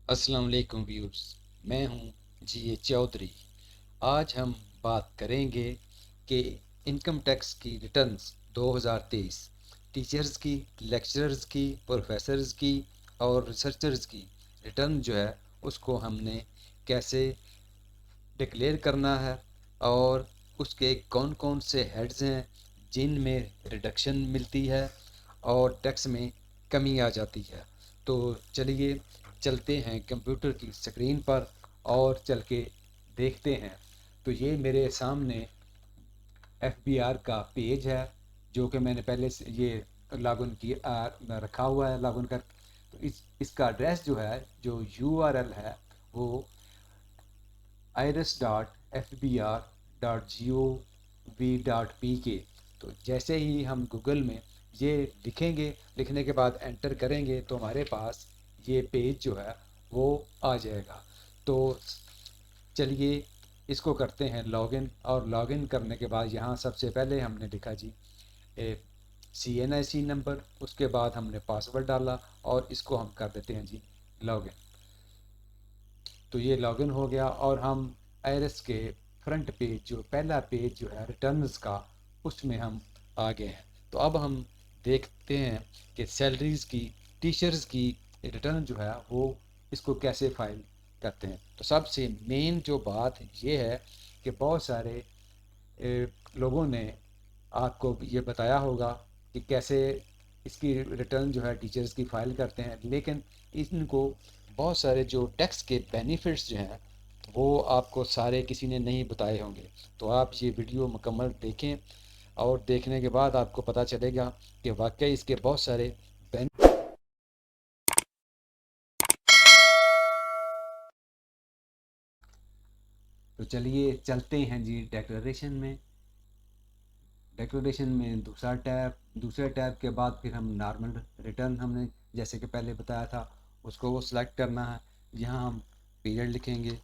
अस्सलाम वालेकुम व्यूअर्स। मैं हूं जी चौधरी। आज हम बात करेंगे कि इनकम टैक्स की रिटर्न्स 2023 टीचर्स की, लेक्चरर्स की, प्रोफेसर्स की और रिसर्चर्स की रिटर्न जो है उसको हमने कैसे डिक्लेयर करना है और उसके कौन कौन से हेड्स हैं जिनमें रिडक्शन मिलती है और टैक्स में कमी आ जाती है। तो चलिए चलते हैं कंप्यूटर की स्क्रीन पर और चल के देखते हैं। तो ये मेरे सामने एफबीआर का पेज है जो कि मैंने पहले से ये लॉगिन किया रखा हुआ है लॉगिन कर। तो इसका एड्रेस जो है, जो यूआरएल है, वो iris.fbr.gov.pk। तो जैसे ही हम गूगल में ये लिखेंगे, लिखने के बाद एंटर करेंगे तो हमारे पास ये पेज जो है वो आ जाएगा। तो चलिए इसको करते हैं लॉगिन। और लॉगिन करने के बाद यहाँ सबसे पहले हमने लिखा जी CNIC नंबर, उसके बाद हमने पासवर्ड डाला और इसको हम कर देते हैं जी लॉगिन। तो ये लॉगिन हो गया और हम आईआरएस के फ्रंट पेज, जो पहला पेज जो है रिटर्न्स का, उसमें हम आ गए हैं। तो अब हम देखते हैं कि सैलरीज़ की, टीचर्स की रिटर्न जो है वो इसको कैसे फाइल करते हैं। तो सबसे मेन जो बात ये है कि बहुत सारे लोगों ने आपको ये बताया होगा कि कैसे इसकी रिटर्न जो है टीचर्स की फ़ाइल करते हैं, लेकिन इनको बहुत सारे जो टैक्स के बेनिफिट्स जो हैं वो आपको सारे किसी ने नहीं बताए होंगे। तो आप ये वीडियो मुकम्मल देखें और देखने के बाद आपको पता चलेगा कि वाकई इसके बहुत सारे बेनिफिट। तो चलिए चलते हैं जी डेक्लरेशन में। डेकोरेशन में दूसरे टैब के बाद फिर हम नॉर्मल रिटर्न, हमने जैसे कि पहले बताया था, उसको वो सिलेक्ट करना है। यहाँ हम पीरियड लिखेंगे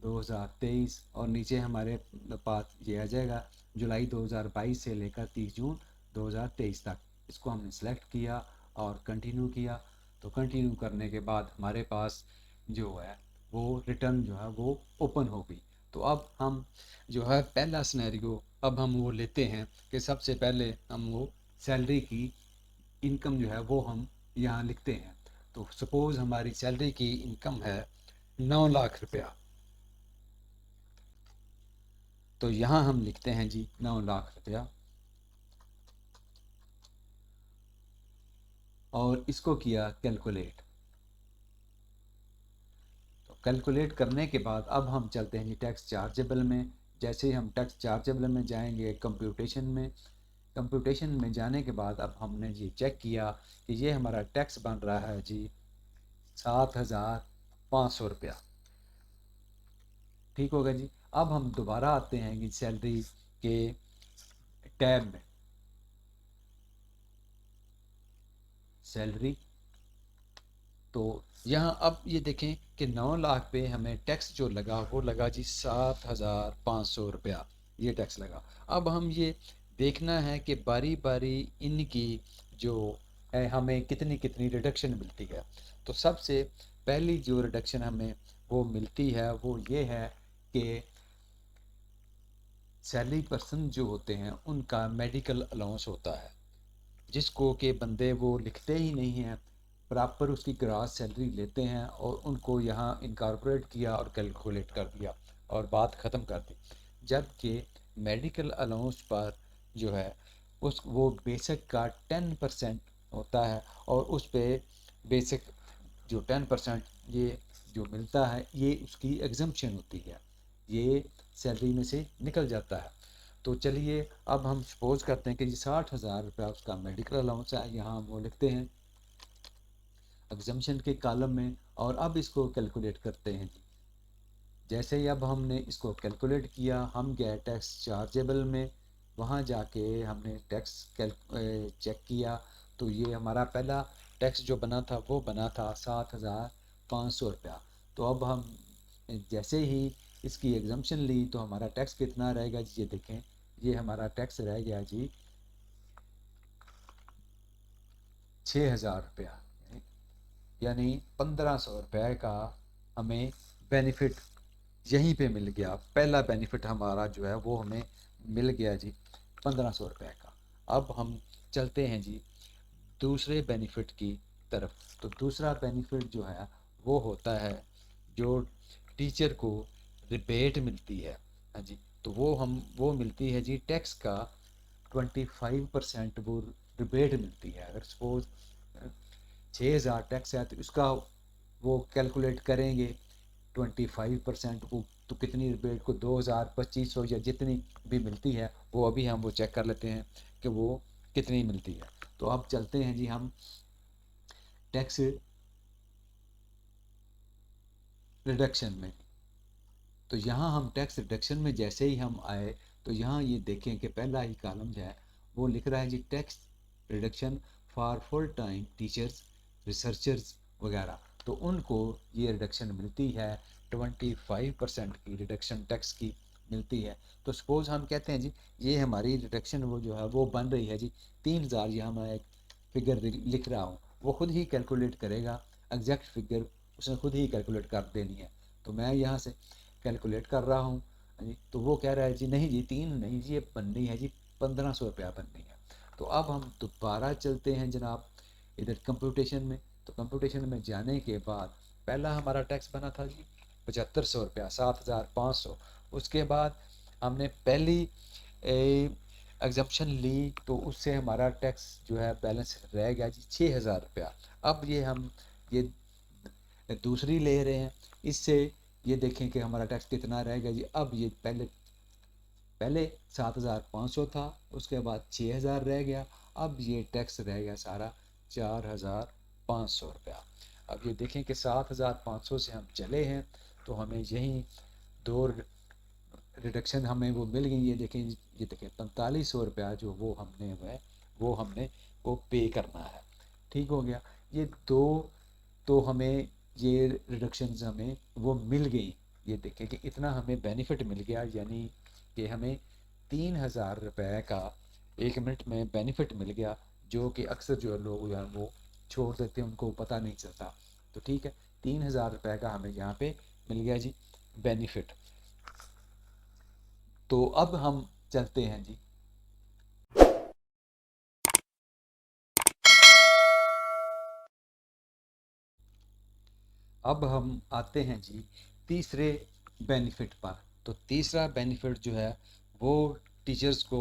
2023 और नीचे हमारे पास ये आ जाएगा जुलाई 2022 से लेकर 30 जून 2023 तक। इसको हमने सेलेक्ट किया और कंटिन्यू किया। तो कंटिन्यू करने के बाद हमारे पास जो है वो रिटर्न जो है वो ओपन हो गई। तो अब हम जो है पहला सिनेरियो अब हम वो लेते हैं कि सबसे पहले हम वो सैलरी की इनकम जो है वो हम यहाँ लिखते हैं। तो सपोज़ हमारी सैलरी की इनकम है 9 लाख रुपया। तो यहाँ हम लिखते हैं जी 9 लाख रुपया और इसको किया कैलकुलेट। तो कैलकुलेट करने के बाद अब हम चलते हैं जी टैक्स चार्जेबल में। जैसे ही हम टैक्स चार्जेबल में जाएंगे कंप्यूटेशन में, कंप्यूटेशन में जाने के बाद अब हमने जी चेक किया कि ये हमारा टैक्स बन रहा है जी 7,500 रुपया। ठीक होगा जी। अब हम दोबारा आते हैं कि सैलरी के टैब में, सैलरी। तो यहाँ अब ये देखें कि 9 लाख पे हमें टैक्स जो लगा वो लगा जी 7,500 रुपया, ये टैक्स लगा। अब हम ये देखना है कि बारी बारी इनकी जो है हमें कितनी कितनी रिडक्शन मिलती है। तो सबसे पहली जो रिडक्शन हमें वो मिलती है वो ये है कि सैलरी पर्सन जो होते हैं उनका मेडिकल अलाउंस होता है, जिसको के बंदे वो लिखते ही नहीं हैं, प्रॉपर उसकी ग्रास सैलरी लेते हैं और उनको यहाँ इनकॉर्पोरेट किया और कैलकुलेट कर दिया और बात ख़त्म कर दी। जबकि मेडिकल अलाउंस पर जो है उस वो बेसिक का 10% होता है और उस पे बेसिक जो 10% ये जो मिलता है ये उसकी एग्जम्पशन होती है, ये सैलरी में से निकल जाता है। तो चलिए अब हम सपोज करते हैं कि जी 60,000 रुपया उसका मेडिकल अलाउंस है, यहाँ हम वो लिखते हैं एग्जम्पशन के कॉलम में और अब इसको कैलकुलेट करते हैं जी। जैसे ही अब हमने इसको कैलकुलेट किया, हम गए टैक्स चार्जेबल में, वहाँ जाके हमने टैक्स चेक किया। तो ये हमारा पहला टैक्स जो बना था वो बना था 7,500 रुपया। तो अब हम जैसे ही इसकी एग्जाम्पशन ली तो हमारा टैक्स कितना रहेगा जी, ये देखें, ये हमारा टैक्स रह गया जी 6,000 रुपया। यानी 1500 रुपये का हमें बेनिफिट यहीं पे मिल गया। पहला बेनिफिट हमारा जो है वो हमें मिल गया जी 1500 रुपये का। अब हम चलते हैं जी दूसरे बेनिफिट की तरफ। तो दूसरा बेनिफिट जो है वो होता है जो टीचर को रिबेट मिलती है। हाँ जी, तो वो मिलती है जी टैक्स का 25% वो रिबेट मिलती है। अगर सपोज 6000 टैक्स है तो उसका वो कैलकुलेट करेंगे 25% को, तो कितनी रिबेट को 2000 2500 या जितनी भी मिलती है वो अभी हम वो चेक कर लेते हैं कि वो कितनी मिलती है। तो अब चलते हैं जी हम टैक्स रिडक्शन में। तो यहाँ हम टैक्स रिडक्शन में जैसे ही हम आए तो यहाँ ये देखें कि पहला ही कॉलम जो है वो लिख रहा है जी tax reduction for full time teachers researchers वगैरह। तो उनको ये रिडक्शन मिलती है 25% की रिडक्शन टैक्स की मिलती है। तो सपोज़ हम कहते हैं जी ये हमारी रिडक्शन वो जो है वो बन रही है जी 3000। यहाँ मैं एक फिगर लिख रहा हूँ, वो खुद ही कैलकुलेट करेगा, एग्जैक्ट फिगर उसने खुद ही कैलकुलेट कर देनी है। तो मैं यहाँ से कैलकुलेट कर रहा हूँ जी, तो वो कह रहा है जी नहीं जी 3 नहीं जी, ये बननी है जी 1500 रुपया बननी है। तो अब हम दोबारा चलते हैं जनाब इधर कंप्यूटेशन में। तो कंप्यूटेशन में जाने के बाद पहला हमारा टैक्स बना था जी 7500 रुपया 7500। उसके बाद हमने पहली एग्जम्पशन ली तो उससे हमारा टैक्स जो है बैलेंस रह गया जी 6000 रुपया। अब ये हम ये दूसरी ले रहे हैं, इससे ये देखें कि हमारा टैक्स कितना रहेगा जी। अब ये पहले पहले 7500 था, उसके बाद 6000 रह गया, अब ये टैक्स रह गया सारा 4500 रुपया। अब ये देखें कि 7500 से हम चले हैं तो हमें यहीं दो रिडक्शन हमें वो मिल गई। ये देखें 4500 रुपया जो वो हमने वो पे करना है। ठीक हो गया। ये दो तो हमें ये रिडक्शंस हमें वो मिल गई। ये देखें कि इतना हमें बेनिफिट मिल गया, यानी कि हमें 3000 रुपये का 1 मिनट में बेनिफिट मिल गया, जो कि अक्सर जो लोग जो है वो छोड़ देते हैं, उनको पता नहीं चलता। तो ठीक है, 3000 रुपये का हमें यहाँ पे मिल गया जी बेनिफिट। तो अब हम चलते हैं जी अब हम आते हैं जी तीसरे बेनिफिट पर। तो तीसरा बेनिफिट जो है वो टीचर्स को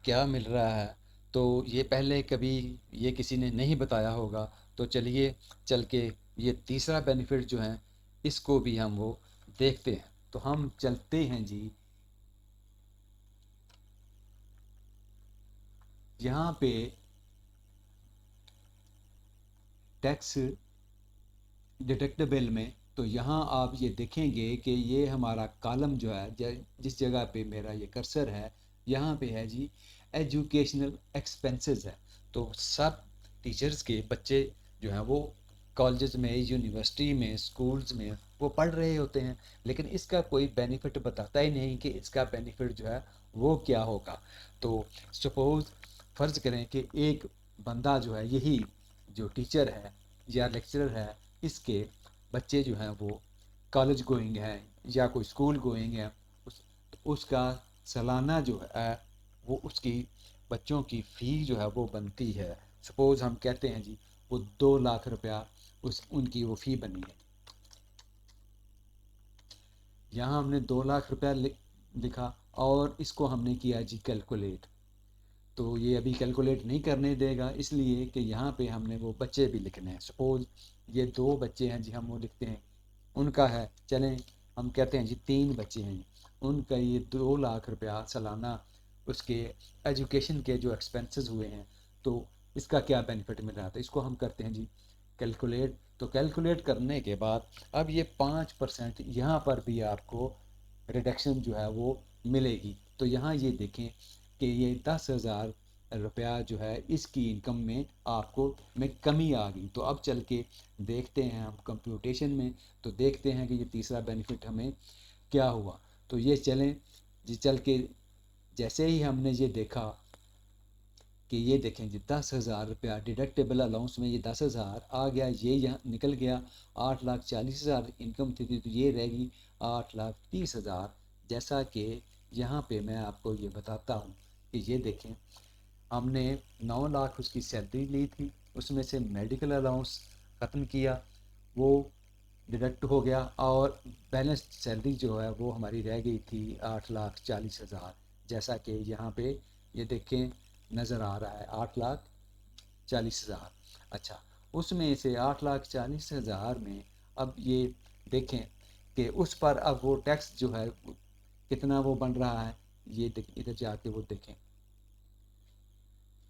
क्या मिल रहा है, तो ये पहले कभी ये किसी ने नहीं बताया होगा। तो चलिए चल के ये तीसरा बेनिफिट जो है इसको भी हम वो देखते हैं। तो हम चलते हैं जी यहाँ पे टैक्स डिडक्टिबल में। तो यहाँ आप ये देखेंगे कि ये हमारा कॉलम जो है जिस जगह पे मेरा ये कर्सर है यहाँ पे है जी एजुकेशनल एक्सपेंसेस है। तो सब टीचर्स के बच्चे जो हैं वो कॉलेज में, यूनिवर्सिटी में, स्कूल्स में वो पढ़ रहे होते हैं, लेकिन इसका कोई बेनिफिट बताता ही नहीं कि इसका बेनिफिट जो है वो क्या होगा। तो सपोज़ फ़र्ज़ करें कि एक बंदा जो है यही जो टीचर है या लेक्चरर है, इसके बच्चे जो हैं वो कॉलेज गोइंग हैं या कोई स्कूल गोइंग है, उसका सालाना जो है वो उसकी बच्चों की फ़ी जो है वो बनती है। सपोज़ हम कहते हैं जी वो 2 लाख रुपया उस उनकी वो फ़ी बनी है। यहाँ हमने 2 लाख रुपया लिखा और इसको हमने किया जी कैलकुलेट। तो ये अभी कैलकुलेट नहीं करने देगा, इसलिए कि यहाँ पे हमने वो बच्चे भी लिखने हैं। सपोज़ ये 2 बच्चे हैं जी, हम वो लिखते हैं उनका है, चलें हम कहते हैं जी 3 बच्चे हैं, उनका ये 2 लाख रुपया सालाना उसके एजुकेशन के जो एक्सपेंसेस हुए हैं, तो इसका क्या बेनिफिट मिल रहा था, इसको हम करते हैं जी कैलकुलेट। तो कैलकुलेट करने के बाद अब ये 5% यहाँ पर भी आपको रिडक्शन जो है वो मिलेगी। तो यहाँ ये देखें कि ये 10,000 रुपया जो है इसकी इनकम में आपको में कमी आ गई। तो अब चल के देखते हैं हम कंप्यूटेशन में, तो देखते हैं कि ये तीसरा बेनिफिट हमें क्या हुआ। तो ये चलें जी चल के जैसे ही हमने ये देखा कि ये देखें जी 10,000 रुपया डिडक्टेबल अलाउंस में ये 10,000 आ गया, ये यहाँ निकल गया। 8,40,000 इनकम थी तो ये रहेगी 8,30,000। जैसा कि यहाँ पे मैं आपको ये बताता हूँ कि ये देखें, हमने 9 लाख उसकी सैलरी ली थी, उसमें से मेडिकल अलाउंस ख़त्म किया, वो डिडक्ट हो गया, और बैलेंस सैलरी जो है वो हमारी रह गई थी 8,40,000। जैसा कि यहाँ पे ये देखें नज़र आ रहा है 8,40,000। अच्छा, उसमें से 8,40,000 में अब ये देखें कि उस पर अब वो टैक्स जो है कितना वो बन रहा है। ये इधर जाके वो देखें,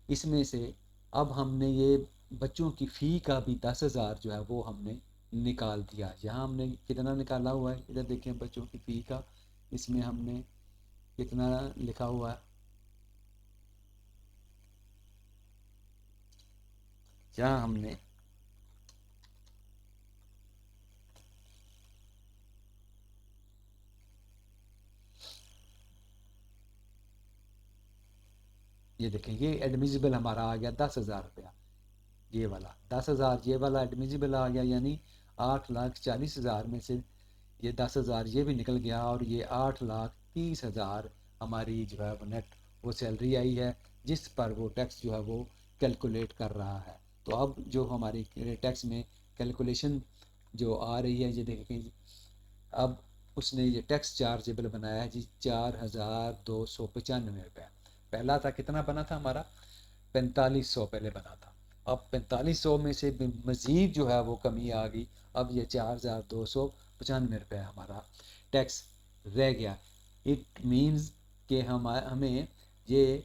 इसमें से अब हमने ये बच्चों की फ़ी का भी 10,000 जो है वो हमने निकाल दिया। यहाँ हमने कितना निकाला हुआ है, इधर देखें बच्चों की फ़ी का, इसमें हमने कितना लिखा हुआ है, यहाँ हमने ये देखें, ये एडमिजिबल हमारा आ गया 10,000 रुपया, ये वाला 10,000, ये वाला एडमिजिबल आ गया, यानी 8,40,000 में से ये 10,000 ये भी निकल गया, और ये 8,30,000 हमारी जो है वो नेट वो सैलरी आई है, जिस पर वो टैक्स जो है वो कैलकुलेट कर रहा है। तो अब जो हमारी टैक्स में कैलकुलेशन जो आ रही है, ये देखें, अब उसने ये टैक्स चार्जेबल बनाया है जी 4,295 रुपये। पहला था कितना बना था हमारा, 4500 पहले बना था। अब 4500 में से मज़ीद जो है वो कमी आ गई, अब ये 4,295 रुपये हमारा टैक्स रह गया। इट मीन्स कि हमें ये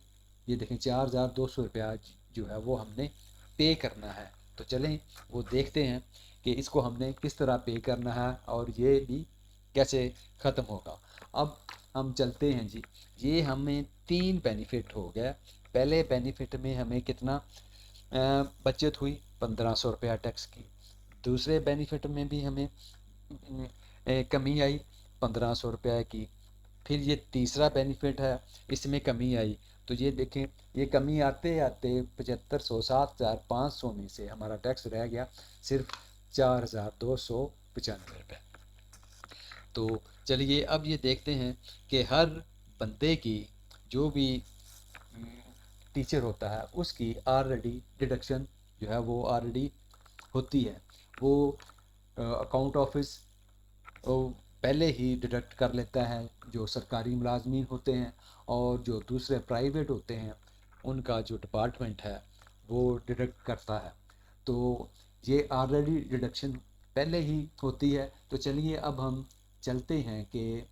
देखें 4,200 रुपया जो है वो हमने पे करना है। तो चलें वो देखते हैं कि इसको हमने किस तरह पे करना है और ये भी कैसे ख़त्म होगा। अब हम चलते हैं जी, ये हमें 3 बेनिफिट हो गया। पहले बेनिफिट में हमें कितना बचत हुई, 1,500 रुपया टैक्स की। दूसरे बेनिफिट में भी हमें कमी आई 1,500 रुपये की। फिर ये तीसरा बेनिफिट है, इसमें कमी आई। तो ये देखें, ये कमी आते आते 7,500 7,500 में से हमारा टैक्स रह गया सिर्फ 4,295 रुपये। तो चलिए अब ये देखते हैं कि हर बंदे की जो भी टीचर होता है उसकी ऑलरेडी डिडक्शन जो है वो ऑलरेडी होती है। वो अकाउंट ऑफिस पहले ही डिडक्ट कर लेता है, जो सरकारी मुलाजमीन होते हैं, और जो दूसरे प्राइवेट होते हैं उनका जो डिपार्टमेंट है वो डिडक्ट करता है। तो ये ऑलरेडी डिडक्शन पहले ही होती है। तो चलिए अब हम चलते हैं कि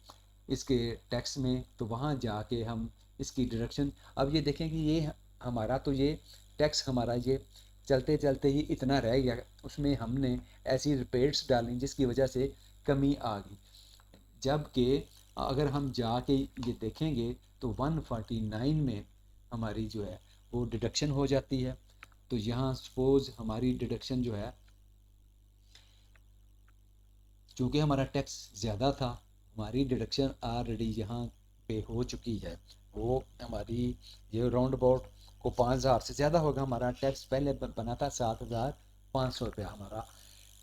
इसके टैक्स में, तो वहाँ जाके हम इसकी डिडक्शन, अब ये देखें कि ये हमारा तो ये टैक्स हमारा ये चलते चलते ही इतना रह गया, उसमें हमने ऐसी रिपेट्स डाली जिसकी वजह से कमी आ गई। जबकि अगर हम जाके ये देखेंगे तो 149 में हमारी जो है वो डिडक्शन हो जाती है। तो यहाँ सपोज़ हमारी डिडक्शन जो है, चूँकि हमारा टैक्स ज़्यादा था, हमारी डिडक्शन ऑलरेडी यहाँ पे हो चुकी है। वो हमारी ये राउंड अबाउट को 5,000 से ज़्यादा होगा। हमारा टैक्स पहले बना था 7,500 रुपया हमारा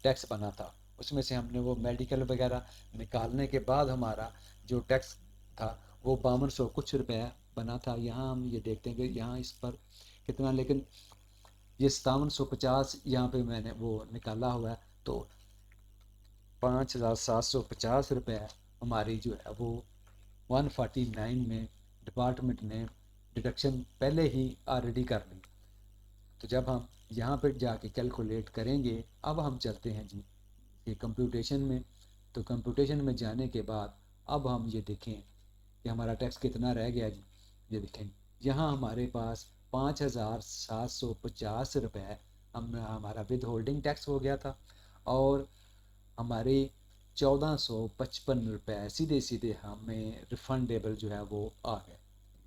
टैक्स बना था। उसमें से हमने वो मेडिकल वगैरह निकालने के बाद हमारा जो टैक्स था वो 5,200 कुछ रुपया बना था। यहाँ हम ये देखते हैं कि यहाँ इस पर कितना, लेकिन ये 5,750 यहाँ पे मैंने वो निकाला हुआ है। तो 5,750 रुपये हमारी जो है वो 149 में डिपार्टमेंट ने डिडक्शन पहले ही ऑलरेडी कर ली। तो जब हम यहाँ पर जाके कैलकुलेट करेंगे, अब हम चलते हैं जी ये कंप्यूटेशन में। तो कंप्यूटेशन में जाने के बाद अब हम ये देखें कि हमारा टैक्स कितना रह गया जी। ये देखें, यहाँ हमारे पास 5,750 रुपये हमारा विद होल्डिंग टैक्स हो गया था, और हमारे 1,455 सीधे सीधे हमें रिफंडेबल जो है वो आ गए।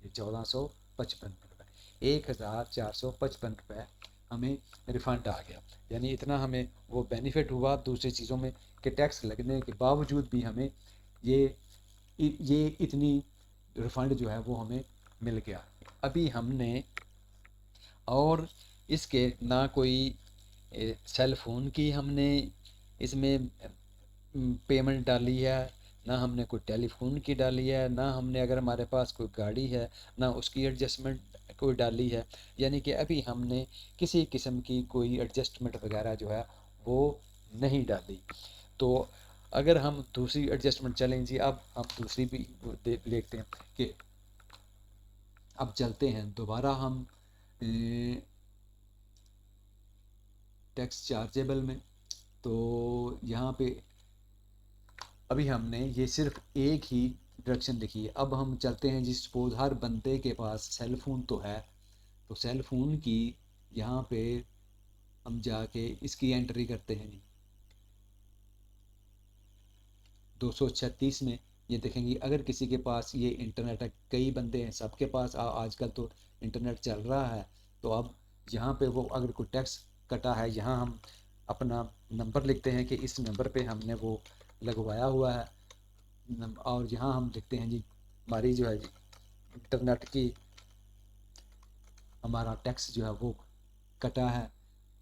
ये 1,455 1,455 हमें रिफ़ंड आ गया। यानी इतना हमें वो बेनिफिट हुआ दूसरी चीज़ों में कि टैक्स लगने के बावजूद भी हमें ये इतनी रिफ़ंड जो है वो हमें मिल गया। अभी हमने और इसके ना कोई सेल फ़ोन की हमने इसमें पेमेंट डाली है, ना हमने कोई टेलीफोन की डाली है, ना हमने अगर हमारे पास कोई गाड़ी है ना उसकी एडजस्टमेंट कोई डाली है। यानी कि अभी हमने किसी किस्म की कोई एडजस्टमेंट वगैरह जो है वो नहीं डाली। तो अगर हम दूसरी एडजस्टमेंट चलें जी, अब हम दूसरी भी देखते हैं कि अब चलते हैं दोबारा हम टैक्स चार्जेबल में। तो यहाँ पे अभी हमने ये सिर्फ एक ही डिडक्शन लिखी है। अब हम चलते हैं जी, सपोज हर बंदे के पास सेल फ़ोन तो है, तो सेल फ़ोन की यहाँ पे हम जाके इसकी एंट्री करते हैं जी 236 में। ये देखेंगे अगर किसी के पास ये इंटरनेट है, कई बंदे हैं सबके पास आजकल तो इंटरनेट चल रहा है। तो अब यहाँ पे वो अगर कोई टैक्स कटा है, यहाँ हम अपना नंबर लिखते हैं कि इस नंबर पे हमने वो लगवाया हुआ है, और यहाँ हम लिखते हैं जी हमारी जो है जी इंटरनेट की हमारा टैक्स जो है वो कटा है।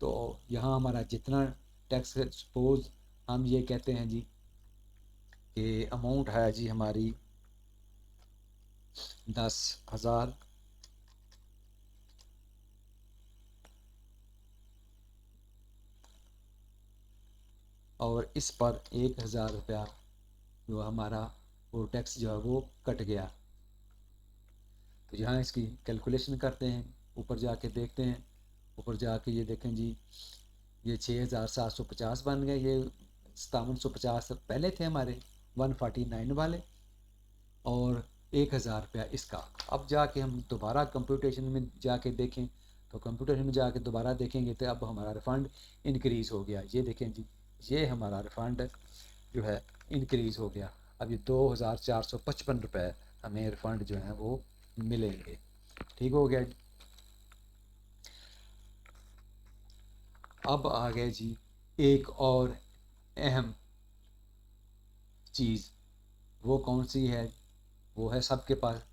तो यहाँ हमारा जितना टैक्स है, सपोज हम ये कहते हैं जी कि अमाउंट है जी हमारी 10,000, और इस पर 1,000 रुपया जो हमारा वो टैक्स जो है वो कट गया। तो यहाँ इसकी कैलकुलेशन करते हैं, ऊपर जाके देखते हैं, ऊपर जाके ये देखें जी ये 6,750 बन गए, ये 5750 पहले थे हमारे 149 वाले, और 1,000 रुपया इसका। अब जाके हम दोबारा कंप्यूटेशन में जाके देखें, तो कंप्यूटेशन में जाके दोबारा देखेंगे तो अब हमारा रिफ़ंड इंक्रीज़ हो गया। ये देखें जी, ये हमारा रिफ़ंड जो है इंक्रीज़ हो गया। अब ये 2,455 रुपये हमें रिफ़ंड जो है वो मिलेंगे। ठीक हो गया जी। अब आ गए जी एक और अहम चीज़, वो कौन सी है? वो है सबके पास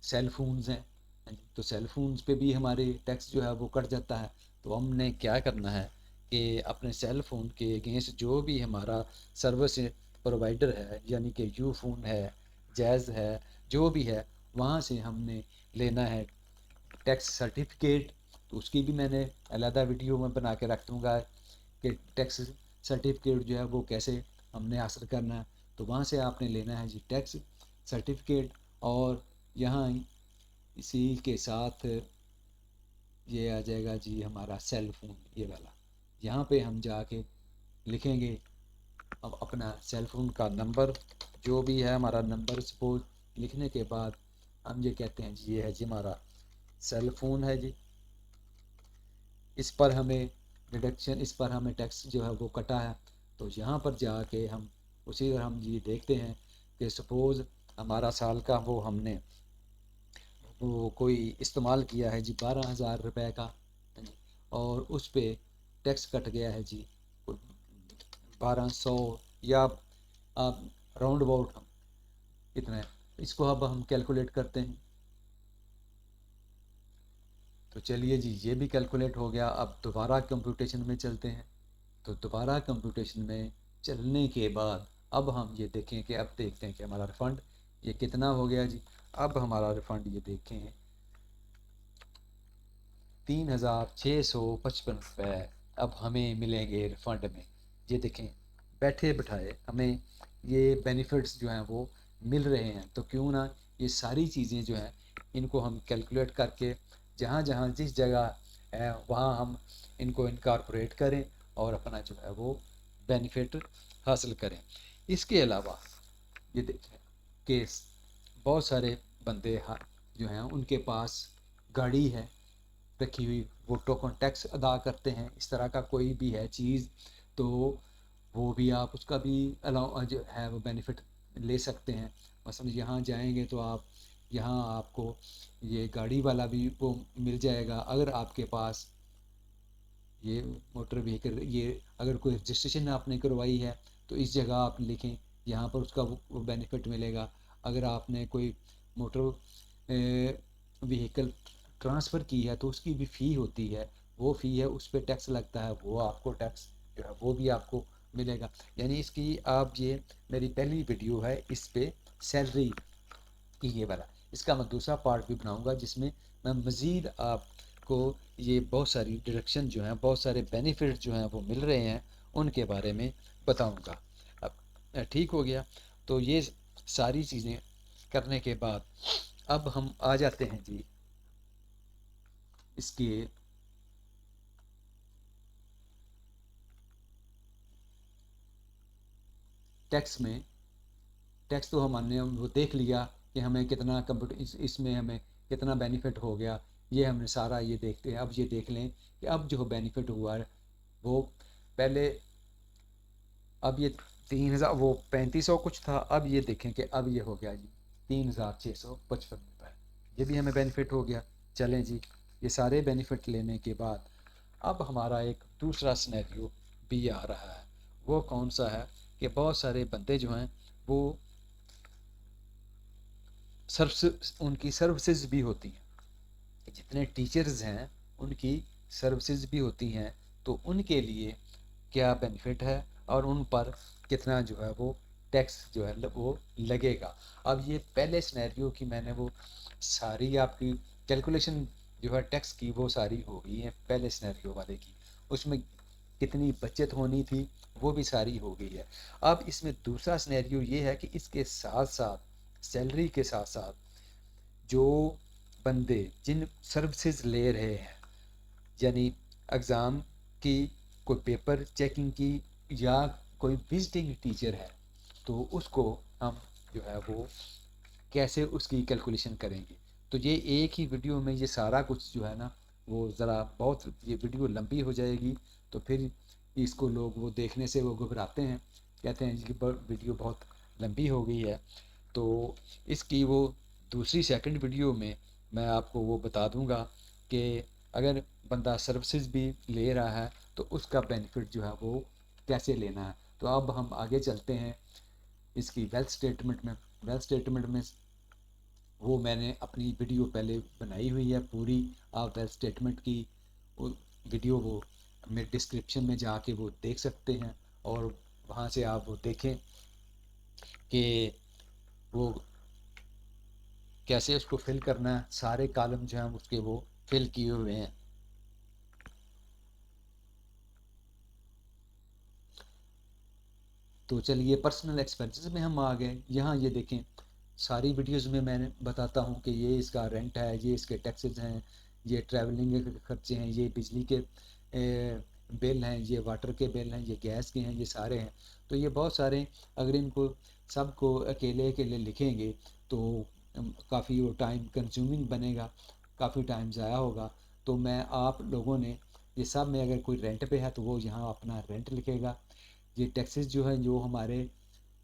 सेल फोन्स हैं, तो सेल फोन्स पे भी हमारे टैक्स जो है वो कट जाता है। तो हमने क्या करना है कि अपने सेल फ़ोन के अगेंस्ट जो भी हमारा सर्विस प्रोवाइडर है, यानी कि यू फ़ोन है, जैज़ है, जो भी है, वहाँ से हमने लेना है टैक्स सर्टिफिकेट। तो उसकी भी मैंने अलहदा वीडियो में बना के रख दूँगा कि टैक्स सर्टिफिकेट जो है वो कैसे हमने हासिल करना है। तो वहाँ से आपने लेना है जी टैक्स सर्टिफिकेट, और यहाँ इसी के साथ ये आ जाएगा जी हमारा सेल फ़ोन, ये वाला। यहाँ पे हम जाके लिखेंगे अब अपना सेल फ़ोन का नंबर, जो भी है हमारा नंबर। सपोज लिखने के बाद हम ये कहते हैं जी ये है जी हमारा सेल फ़ोन है जी, इस पर हमें डिडक्शन, इस पर हमें टैक्स जो है वो कटा है। तो यहाँ पर जाके हम उसी तरह हम ये देखते हैं कि सपोज़ हमारा साल का वो हमने वो कोई इस्तेमाल किया है जी 12,000 रुपये का, और उस पे टैक्स कट गया है जी 1,200, या आप राउंड अबाउट हम इतना है। इसको अब हम कैलकुलेट करते हैं। तो चलिए जी ये भी कैलकुलेट हो गया। अब दोबारा कंप्यूटेशन में चलते हैं। तो दोबारा कंप्यूटेशन में चलने के बाद अब हम ये देखें कि अब देखते हैं कि हमारा रिफ़ंड ये कितना हो गया जी। अब हमारा रिफ़ंड ये देखें 3,655 रुपये अब हमें मिलेंगे रिफ़ंड में। ये देखें बैठे बिठाए हमें ये बेनिफिट्स जो हैं वो मिल रहे हैं। तो क्यों ना ये सारी चीज़ें जो हैं इनको हम कैलकुलेट करके जहाँ जहाँ जिस जगह है वहाँ हम इनको इनकॉर्पोरेट करें और अपना जो है वो बेनिफिट हासिल करें। इसके अलावा ये देखें कि बहुत सारे बंदे जो हैं उनके पास गाड़ी है रखी हुई, वो टोकन टैक्स अदा करते हैं। इस तरह का कोई भी है चीज़, तो वो भी आप उसका भी अलाउ जो है वो बेनिफिट ले सकते हैं। मसलन यहाँ जाएंगे तो आप यहाँ आपको ये गाड़ी वाला भी वो मिल जाएगा। अगर आपके पास ये मोटर व्हीकल, ये अगर कोई रजिस्ट्रेशन आपने करवाई है तो इस जगह आप लिखें, यहाँ पर उसका वो बेनिफिट मिलेगा। अगर आपने कोई मोटर व्हीकल ट्रांसफ़र की है तो उसकी भी फ़ी होती है, वो फ़ी है, उस पे टैक्स लगता है, वो आपको टैक्स जो है वो भी आपको मिलेगा। यानी इसकी आप ये मेरी पहली वीडियो है इस पे सैलरी की ये वाला, इसका मैं दूसरा पार्ट भी बनाऊंगा जिसमें मैं मज़ीद आपको ये बहुत सारी डिडक्शन जो हैं, बहुत सारे बेनिफिट जो हैं वो मिल रहे हैं, उनके बारे में बताऊंगा। अब ठीक हो गया। तो ये सारी चीज़ें करने के बाद अब हम आ जाते हैं जी इसके टैक्स में। टैक्स तो हमने वो देख लिया कि हमें कितना कंप्यूटर इसमें हमें कितना बेनिफिट हो गया, ये हमने सारा ये देखते हैं। अब ये देख लें कि अब जो बेनिफिट हुआ है वो पहले, अब ये 3000 वो 3500 कुछ था, अब ये देखें कि अब ये हो गया जी 3655 रुपये, ये भी हमें बेनिफिट हो गया। चलें जी, ये सारे बेनिफिट लेने के बाद अब हमारा एक दूसरा सिनेरियो भी आ रहा है। वो कौन सा है कि बहुत सारे बंदे जो हैं वो सर्विस, उनकी सर्विसेज भी होती हैं, जितने टीचर्स हैं उनकी सर्विसेज भी होती हैं, तो उनके लिए क्या बेनिफिट है और उन पर कितना जो है वो टैक्स जो है वो लगेगा। अब ये पहले सिनेरियो की मैंने वो सारी आपकी कैलकुलेशन जो है टैक्स की वो सारी हो गई है पहले सिनेरियो वाले की, उसमें कितनी बचत होनी थी वो भी सारी हो गई है। अब इसमें दूसरा सिनेरियो ये है कि इसके साथ साथ सैलरी के साथ साथ जो बंदे जिन सर्विसेज ले रहे हैं, यानी एग्ज़ाम की, कोई पेपर चेकिंग की, या कोई विजिटिंग टीचर है, तो उसको हम जो है वो कैसे उसकी कैलकुलेशन करेंगे। तो ये एक ही वीडियो में ये सारा कुछ जो है ना वो ज़रा बहुत ये वीडियो लंबी हो जाएगी, तो फिर इसको लोग वो देखने से वो घबराते हैं, कहते हैं कि वीडियो बहुत लंबी हो गई है। तो इसकी वो दूसरी सेकंड वीडियो में मैं आपको वो बता दूंगा कि अगर बंदा सर्विसेज भी ले रहा है तो उसका बेनिफिट जो है वो कैसे लेना है। तो अब हम आगे चलते हैं इसकी वेल्थ स्टेटमेंट में। वेल्थ स्टेटमेंट में वो मैंने अपनी वीडियो पहले बनाई हुई है पूरी, आप वेल्थ स्टेटमेंट की वो वीडियो वो मेरे डिस्क्रिप्शन में जाके वो देख सकते हैं, और वहाँ से आप वो देखें कि वो कैसे उसको फिल करना है। सारे कॉलम जो हैं उसके वो फिल किए हुए हैं। तो चलिए पर्सनल एक्सपेंसेस में हम आ गए। यहाँ ये देखें सारी वीडियोस में मैंने बताता हूँ कि ये इसका रेंट है, ये इसके टैक्सेस हैं, ये ट्रैवलिंग के खर्चे हैं, ये बिजली के बिल हैं, ये वाटर के बिल हैं, ये गैस के हैं, ये सारे हैं। तो ये बहुत सारे, अगर इनको सबको अकेले अकेले लिखेंगे तो काफ़ी वो टाइम कंज्यूमिंग बनेगा, काफ़ी टाइम ज़ाया होगा। तो मैं आप लोगों ने ये सब में अगर कोई रेंट पे है तो वो यहाँ अपना रेंट लिखेगा। ये टैक्सेस जो हैं जो हमारे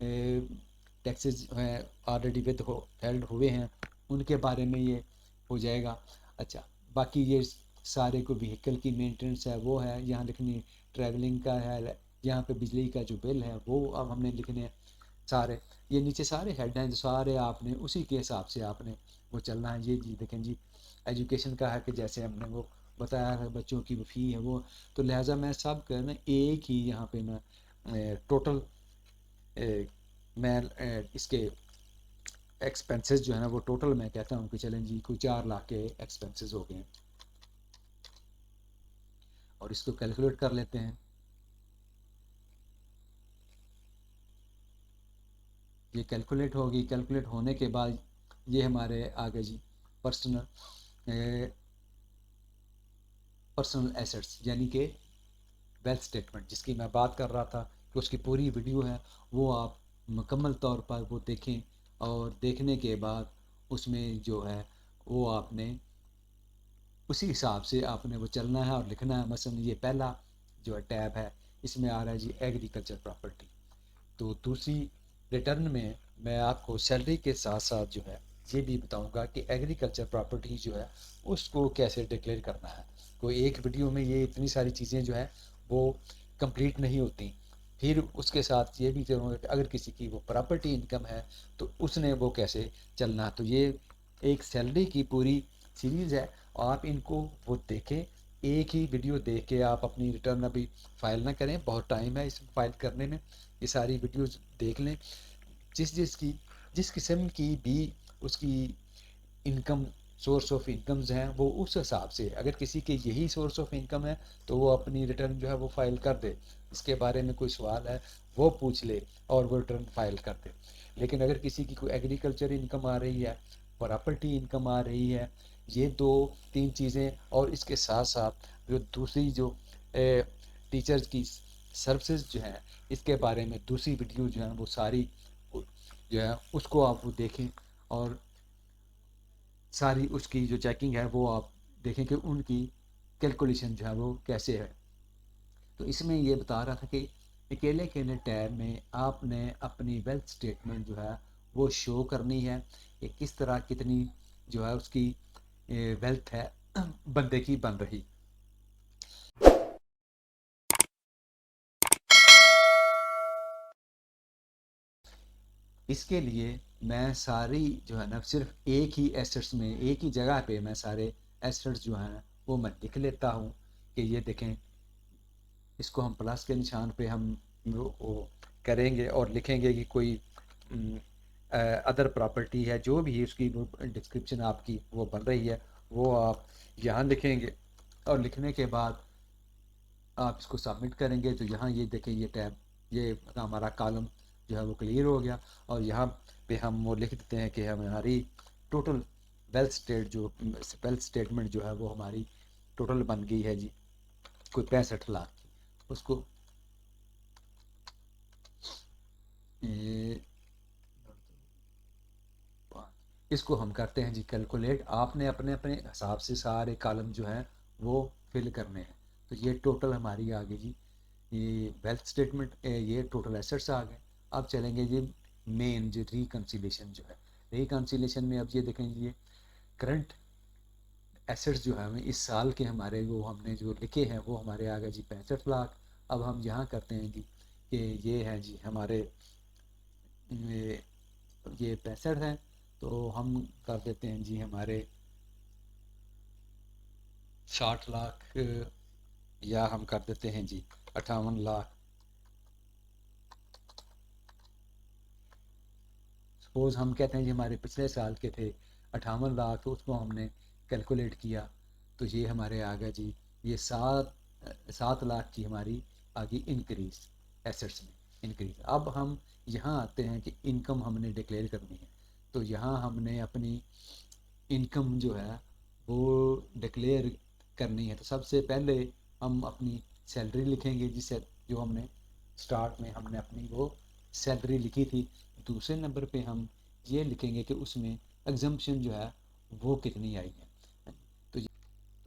टैक्सेस हैं ऑलरेडी विद हो हेल्ड हुए हैं उनके बारे में ये हो जाएगा। अच्छा, बाकी ये सारे को व्हीकल की मेंटेनेंस है वो है यहाँ लिखनी, ट्रैवलिंग का है, यहाँ पे बिजली का जो बिल है वो अब हमने लिखने हैं सारे। ये नीचे सारे हेड हैं जो सारे आपने उसी के हिसाब से आपने वो चलना है। ये जी देखें जी, एजुकेशन का है कि जैसे हमने वो बताया है बच्चों की वो फ़ी है वो, तो लिहाजा मैं सब का ना एक ही यहाँ पे मैं टोटल मैं इसके एक्सपेंसेस जो है ना वो टोटल मैं कहता हूँ कि चलें जी कोई 4 लाख के एक्सपेंसेस हो गए हैं, और इसको कैलकुलेट कर लेते हैं। ये कैलकुलेट होगी, कैलकुलेट होने के बाद ये हमारे आगे जी पर्सनल पर्सनल एसेट्स यानी कि वेल्थ स्टेटमेंट जिसकी मैं बात कर रहा था कि उसकी पूरी वीडियो है, वो आप मुकम्मल तौर पर वो देखें, और देखने के बाद उसमें जो है वो आपने उसी हिसाब से आपने वो चलना है और लिखना है। मसलन ये पहला जो है टैब है, इसमें आ रहा है जी एग्रीकल्चर प्रॉपर्टी। तो दूसरी रिटर्न में मैं आपको सैलरी के साथ साथ जो है ये भी बताऊंगा कि एग्रीकल्चर प्रॉपर्टी जो है उसको कैसे डिक्लेयर करना है। कोई एक वीडियो में ये इतनी सारी चीज़ें जो है वो कंप्लीट नहीं होती। फिर उसके साथ ये भी करूँगा कि अगर किसी की वो प्रॉपर्टी इनकम है तो उसने वो कैसे चलना। तो ये एक सैलरी की पूरी सीरीज़ है। आप इनको वो देखें, एक ही वीडियो देख के आप अपनी रिटर्न अभी फाइल ना करें, बहुत टाइम है इस फाइल करने में। ये सारी वीडियोस देख लें, जिस किस्म की भी उसकी इनकम, सोर्स ऑफ इनकम्स हैं, वो उस हिसाब से, अगर किसी के यही सोर्स ऑफ इनकम है तो वो अपनी रिटर्न जो है वो फाइल कर दे। इसके बारे में कोई सवाल है वो पूछ ले और वो रिटर्न फाइल कर दे। लेकिन अगर किसी की कोई एग्रीकल्चर इनकम आ रही है, प्रॉपर्टी इनकम आ रही है, ये दो तीन चीज़ें, और इसके साथ साथ जो दूसरी जो टीचर्स की सर्विसेज जो हैं, इसके बारे में दूसरी वीडियो जो है वो सारी जो है उसको आप वो देखें, और सारी उसकी जो चेकिंग है वो आप देखें कि उनकी कैलकुलेशन जो है वो कैसे है। तो इसमें ये बता रहा था कि अकेले अकेले टैब में आपने अपनी वेल्थ स्टेटमेंट जो है वो शो करनी है कि किस तरह कितनी जो है उसकी वेल्थ है बंदे की बन रही। इसके लिए मैं सारी जो है ना सिर्फ एक ही एसेट्स में, एक ही जगह पे मैं सारे एसेट्स जो हैं वो मैं लिख लेता हूँ कि ये देखें, इसको हम प्लस के निशान पे हम वो करेंगे और लिखेंगे कि कोई अदर प्रॉपर्टी है, जो भी उसकी वो डिस्क्रिप्शन आपकी वो बन रही है वो आप यहाँ लिखेंगे, और लिखने के बाद आप इसको सबमिट करेंगे तो यहाँ ये देखें, ये टैब, ये हमारा कॉलम जो है वो क्लियर हो गया। और यहाँ पे हम वो लिख देते हैं कि हमारी टोटल वेल्थ स्टेटमेंट जो है वो हमारी टोटल बन गई है जी, कोई 65 लाख की। उसको ये इसको हम करते हैं जी कैलकुलेट। आपने अपने अपने हिसाब से सारे कॉलम जो हैं वो फिल करने हैं। तो ये टोटल हमारी आ गई जी, ये वेल्थ स्टेटमेंट, ये टोटल एसेट्स आ गए। अब चलेंगे जी मेन जो रिकन्सिलेशन जो है, रिकन्सिलेशन में अब ये देखें जी, ये करंट एसेट्स जो है हमें इस साल के हमारे वो हमने जो लिखे हैं वो हमारे आ गए जी 65 लाख। अब हम यहाँ करते हैं जी कि ये हैं जी हमारे ये 65 हैं, तो हम कर देते हैं जी हमारे 60 लाख, या हम कर देते हैं जी 58 लाख। सपोज हम कहते हैं जी हमारे पिछले साल के थे 58 लाख, तो उसको हमने कैलकुलेट किया तो ये हमारे आ गया जी, ये 7 लाख की हमारी आ गई इंक्रीज, एसेट्स में इंक्रीज। अब हम यहाँ आते हैं कि इनकम हमने डिक्लेयर करनी है। तो यहाँ हमने अपनी इनकम जो है वो डिक्लेयर करनी है। तो सबसे पहले हम अपनी सैलरी लिखेंगे, जिससे जो हमने स्टार्ट में हमने अपनी वो सैलरी लिखी थी। दूसरे नंबर पे हम ये लिखेंगे कि उसमें एग्जम्पशन जो है वो कितनी आई है। तो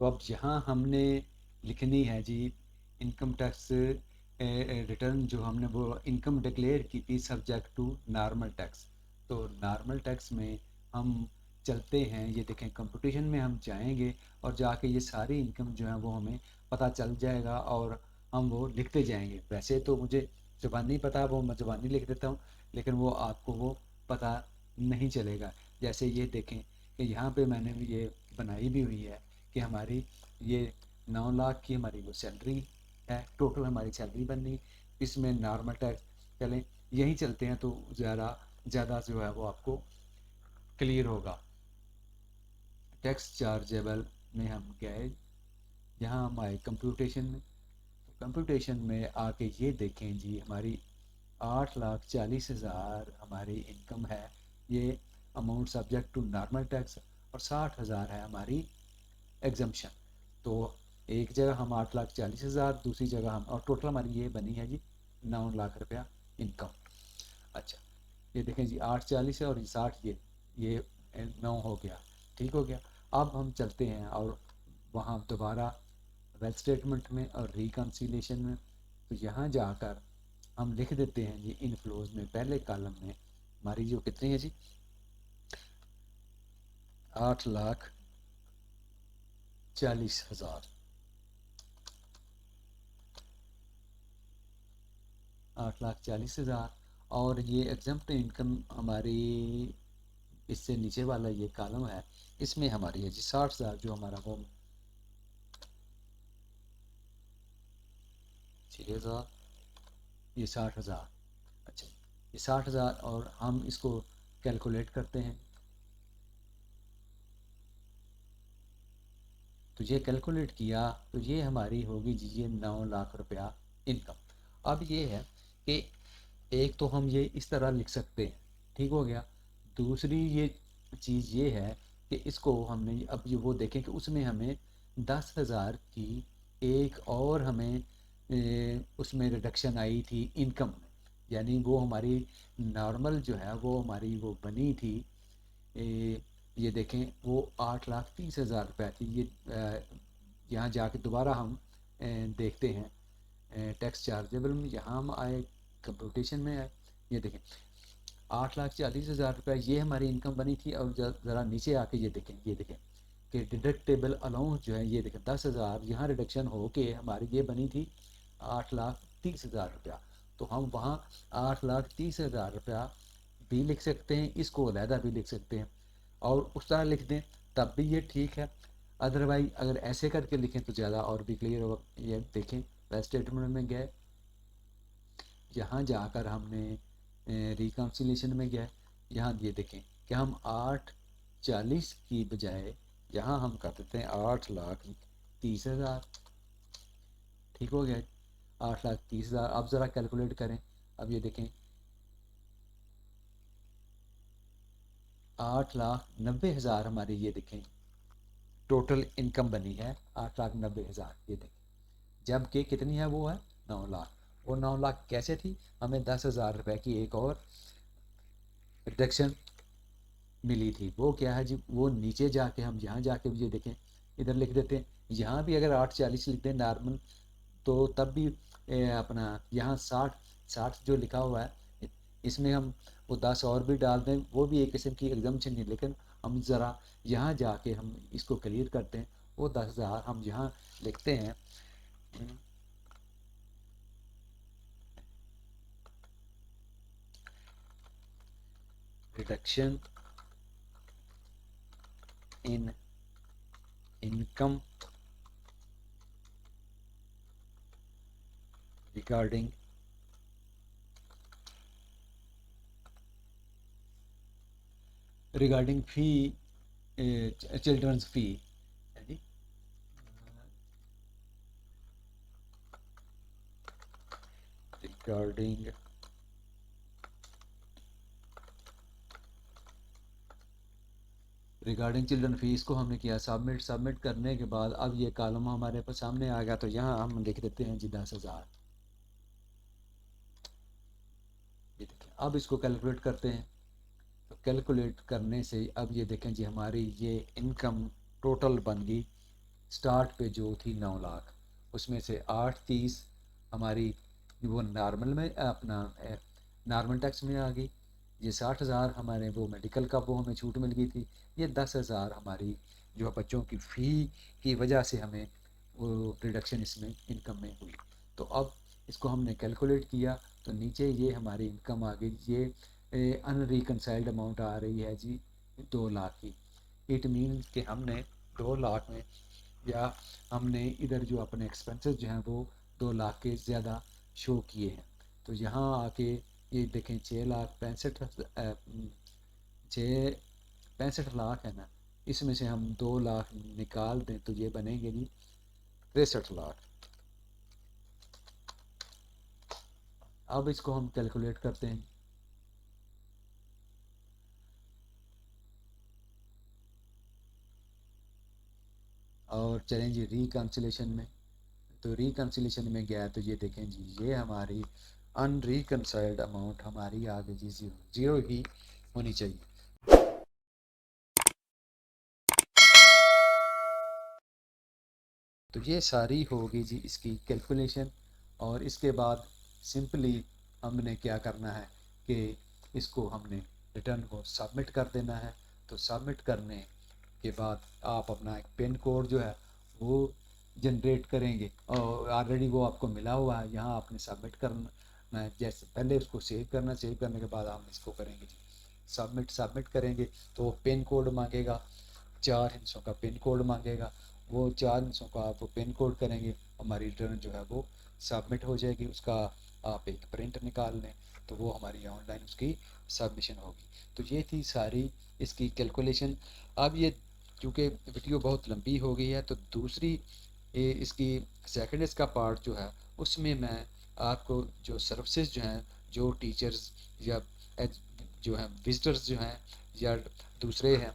अब यहाँ हमने लिखनी है जी इनकम टैक्स रिटर्न, जो हमने वो इनकम डिक्लेयर की थी सब्जेक्ट टू नॉर्मल टैक्स। तो नॉर्मल टैक्स में हम चलते हैं, ये देखें कंपटीशन में हम जाएंगे और जाके ये सारी इनकम जो है वो हमें पता चल जाएगा और हम वो लिखते जाएंगे। वैसे तो मुझे ज़ुबानी पता है, वो मैं ज़ुबानी लिख देता हूँ, लेकिन वो आपको वो पता नहीं चलेगा। जैसे ये देखें कि यहाँ पे मैंने ये बनाई भी हुई है कि हमारी ये 9 लाख की हमारी वो सैलरी है, टोटल हमारी सैलरी बननी। इसमें नॉर्मल टैक्स चलें, यहीं चलते हैं तो ज़्यादा ज़्यादा जो है वो आपको क्लियर होगा। टैक्स चार्जेबल में हम गए, यहाँ हम आए कंप्यूटेशन में। कंप्यूटेशन में आके ये देखें जी हमारी 8,40,000 हमारी इनकम है, ये amount subject to normal tax, और 60,000 है हमारी एग्जम्पशन। तो एक जगह हम 8,40,000, दूसरी जगह हम, और टोटल हमारी ये बनी है जी 9 लाख रुपया इनकम। अच्छा, ये देखें जी 8,40 है और 60, ये 9 हो गया, ठीक हो गया। अब हम चलते हैं और वहाँ दोबारा वेल्थ स्टेटमेंट में और रिकन्सिलेशन में, तो यहाँ जाकर हम लिख देते हैं जी इनफ्लोज में पहले कॉलम में हमारी जो कितनी है जी 8,40,000, 8,40,000। और ये एग्जम्प्ट इनकम हमारी इससे नीचे वाला ये कॉलम है, इसमें हमारी है जी 60,000 जो हमारा वो 6,000, ये 60,000। अच्छा, ये 60,000 और हम इसको कैलकुलेट करते हैं। तो ये कैलकुलेट किया तो ये हमारी होगी जी ये 9 लाख रुपया इनकम। अब ये है कि एक तो हम ये इस तरह लिख सकते हैं, ठीक हो गया। दूसरी ये चीज़ ये है कि इसको हमने अब ये वो देखें कि उसमें हमें 10,000 की एक और हमें उसमें रिडक्शन आई थी इनकम में, यानी वो हमारी नॉर्मल जो है वो हमारी वो बनी थी ये देखें वो 8,30,000 रुपये थी। ये यहाँ जाके दोबारा हम देखते हैं टैक्स चार्जेबल में, यहाँ हम आए कंप्यूटेशन में आए, ये देखें 8,40,000 रुपये ये हमारी इनकम बनी थी। और ज़रा नीचे आके ये देखें कि डिडक्टेबल अलाउंस जो है ये देखें 10,000 यहाँ रिडक्शन हो के हमारी ये बनी थी 8,30,000 रुपया। तो हम वहाँ 8,30,000 रुपया भी लिख सकते हैं, इसको अलहदा भी लिख सकते हैं और उस तरह लिख दें तब भी ये ठीक है। अदरवाइज अगर ऐसे करके लिखें तो ज़्यादा और भी क्लियर होगा। ये देखें पहले स्टेटमेंट में गए, यहाँ जाकर हमने रिकन्सिलेशन में गए, यहाँ ये देखें कि हम 8,40 की बजाय यहाँ हम कर देते हैं 8,30,000, ठीक हो गया 8,30,000। अब ज़रा कैलकुलेट करें, अब ये देखें 8,90,000 हमारी ये देखें टोटल इनकम बनी है 8,90,000, ये देखें जबकि कितनी है वो है 9 लाख। वो 9 लाख कैसे थी, हमें 10,000 रुपये की एक और रिडक्शन मिली थी। वो क्या है जी, वो नीचे जाके हम यहाँ जाके ये देखें इधर लिख देते हैं, यहाँ भी अगर 8,40 लिख दें नॉर्मल तो तब भी अपना यहाँ 60 जो लिखा हुआ है इसमें हम वो 10 और भी डाल दें वो भी एक किस्म की एग्जम्पशन नहीं। लेकिन हम ज़रा यहाँ जाके हम इसको क्लियर करते हैं, वो 10,000 हम यहाँ लिखते हैं reduction in income regarding fee children's fee regarding children fees को हमने किया सबमिट करने के बाद अब ये कॉलम हमारे पास सामने आ गया। तो यहाँ हम लिख देते हैं जी 10,000, ये देखें। अब इसको कैलकुलेट करते हैं, तो कैलकुलेट करने से अब ये देखें जी हमारी ये इनकम टोटल बन गई स्टार्ट पे जो थी 9 लाख, उसमें से 8,30 हमारी वो नॉर्मल में अपना नॉर्मल टैक्स में आ गई। ये 60,000 हमारे वो मेडिकल का वो हमें छूट मिल गई थी। ये 10,000 हमारी जो बच्चों की फ़ी की वजह से हमें वो रिडक्शन इसमें इनकम में हुई। तो अब इसको हमने कैलकुलेट किया तो नीचे ये हमारी इनकम आ गई, ये अनरिकनसाइल्ड अमाउंट आ रही है जी 2 लाख की। इट मीन्स कि हमने 2 लाख में या हमने इधर जो अपने एक्सपेंसेस जो हैं वो 2 लाख के ज़्यादा शो किए हैं। तो यहाँ आके ये देखें 6,65,665 है ना, इसमें से हम 2 लाख निकाल दें तो ये बनेंगे जी 63 लाख। अब इसको हम कैलकुलेट करते हैं, और चलें जी रिकन्सिलेशन में। तो रिकन्सिलेशन में गया तो ये देखें जी ये हमारी अनरिकनसाइल्ड अमाउंट हमारी आ गई जी 0 ही होनी चाहिए। तो ये सारी होगी जी इसकी कैलकुलेशन। और इसके बाद सिंपली हमने क्या करना है कि इसको हमने रिटर्न को सबमिट कर देना है। तो सबमिट करने के बाद आप अपना एक पिन कोड जो है वो जनरेट करेंगे और ऑलरेडी वो आपको मिला हुआ है, यहाँ आपने सबमिट करना है। जैसे पहले उसको सेव करना, सेव करने के बाद हम इसको करेंगे जी सबमिट करेंगे तो वो पिन कोड मांगेगा, 4 हिस्सों का पिन कोड मांगेगा। वो 4 हिस्सों का आप पिन कोड करेंगे, हमारी रिटर्न जो है वो सबमिट हो जाएगी। उसका आप एक प्रिंट निकाल लें तो वो हमारी ऑनलाइन उसकी सबमिशन होगी। तो ये थी सारी इसकी कैलकुलेशन। अब ये चूँकि वीडियो बहुत लंबी हो गई है तो दूसरी इसकी सेकंड इसका पार्ट जो है उसमें मैं आपको जो सर्विसेज जो हैं, जो टीचर्स या जो हैं विजिटर्स जो हैं या दूसरे हैं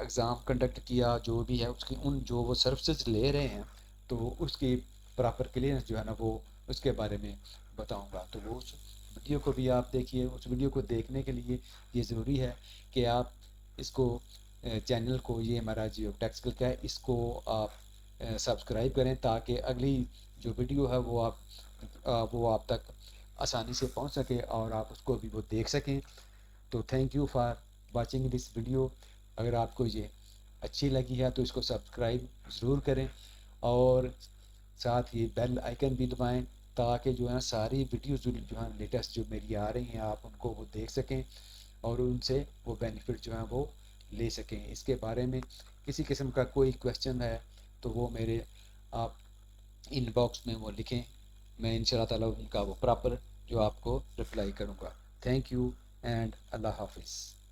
एग्ज़ाम कंडक्ट किया जो भी है उसकी उन जो वो सर्विसेज ले रहे हैं तो उसकी प्रॉपर क्लियरेंस जो है ना वो उसके बारे में बताऊंगा। तो वो उस वीडियो को भी आप देखिए। उस वीडियो को देखने के लिए ये ज़रूरी है कि आप इसको चैनल को, ये हमारा जियो टेक्निकल का है, इसको आप सब्सक्राइब करें ताकि अगली जो वीडियो है वो आप तक आसानी से पहुंच सके और आप उसको भी वो देख सकें। तो thank you for watching this video. अगर आपको ये अच्छी लगी है तो इसको सब्सक्राइब ज़रूर करें और साथ ही बेल आइकन भी दबाएं ताकि जो है सारी वीडियोस जो है लेटेस्ट जो मेरी आ रही हैं आप उनको वो देख सकें और उनसे वो बेनिफिट जो है वो ले सकें। इसके बारे में किसी किस्म का कोई क्वेश्चन है तो वो मेरे आप इनबॉक्स में वो लिखें, मैं इंशाल्लाह ताला उनका वो प्रॉपर जो आपको रिप्लाई करूँगा। थैंक यू एंड अल्लाह हाफिज़।